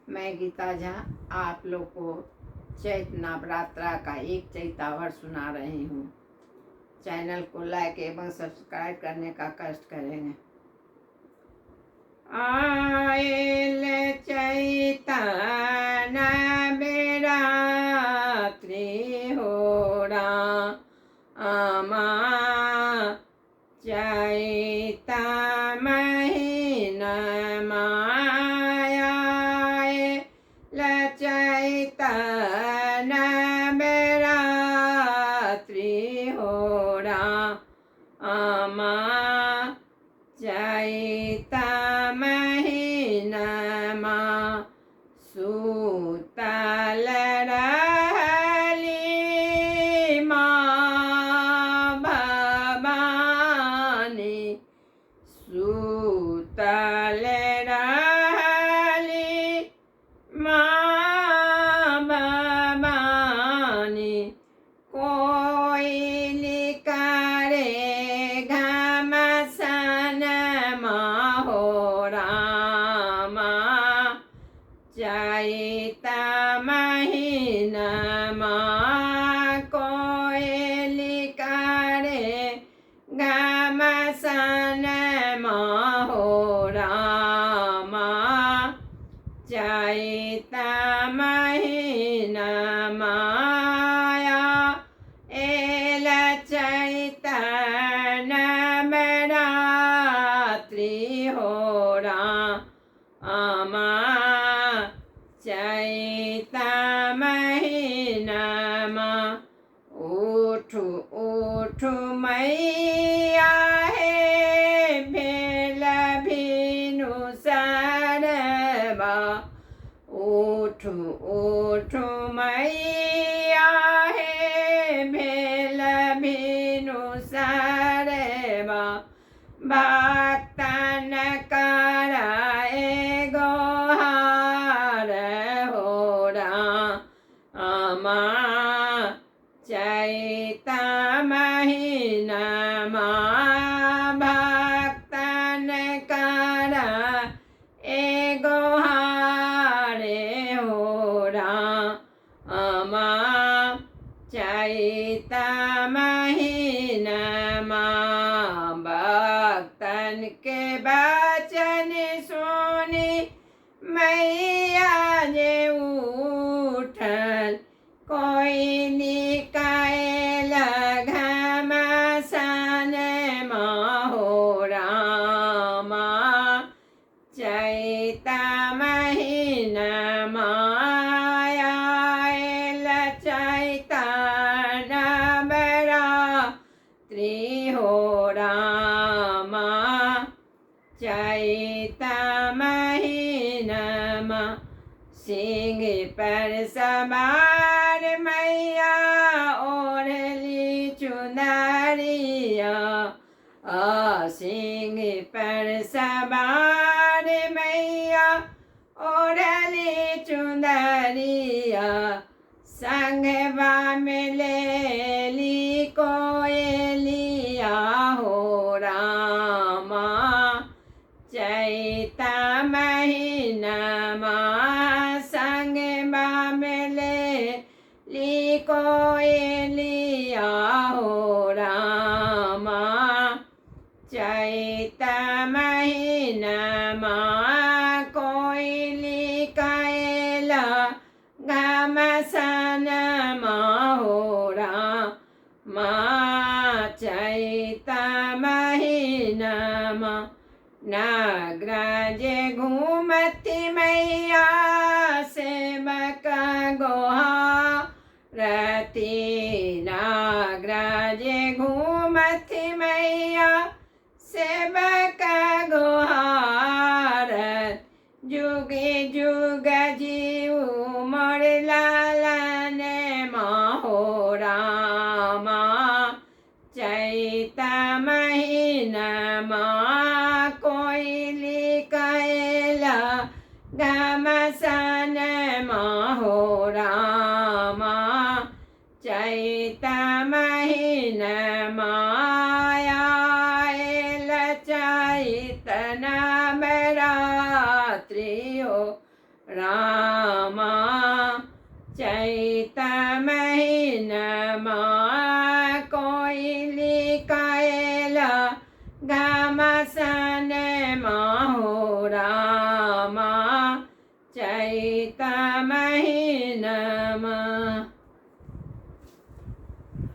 मैं गीता झा आप लोग को चैत नवरात्रा का एक चैतावर सुना रही हूँ। चैनल को लाइक एवं सब्सक्राइब करने का कष्ट करेंगे। आयल चैता नवरात्रि हो रामा, चैता महीना चैता नवरात्रि हो रामा, चैता महीनमा सुतल रहली माँ भवानी, सुतल रहली माँ भवानी, कोयली करे घमसन हो रामा, चैता महीनमा कोयली करे घमसन हो रामा, चैता महीनमा एल चैता नवरात्रि हो रामा, चैता महीनमा उठु उठु मैया हे भेल भिनु सरबा, उठु उठु मैया हे भेल भिनु सरबा, भक्तन कराए गोहार हो रामा, चैता महीनमा भक्तन कराए गोहार हो रामा, चैता महीनमा भक्तन के वचन सुनी मैया जे उठल, कोयली कायल घमसन हो रामा, चैता महीनमा आयल चैता नवरात्रि हो रामा, चैता महीनमा सिंह पर सवार मैया ओढ़ली चुनरिया, सिंह पर सवार मैया ओढ़ली चुनरिया, संगवा में लेली कोयलिया हो रामा, चैता महीनमा संगवा में लेली कोयलिया हो रामा, चैता महीनमा कोयली कायल घमसन हो रामा, चैता महीनमा नागराज घूमती मैया सेवक गोहारती, नागराज घूमती मैया सेवक गोहारत, जुगे जुग जीव मोर लालन हो रामा, चैता महीनमा कोयली कायल घमसन हो रामा, चैता महीनमा आयल चैता नवरात्रि हो रामा चैत महीनमा कोयली कयल घमसन हो रामा चैत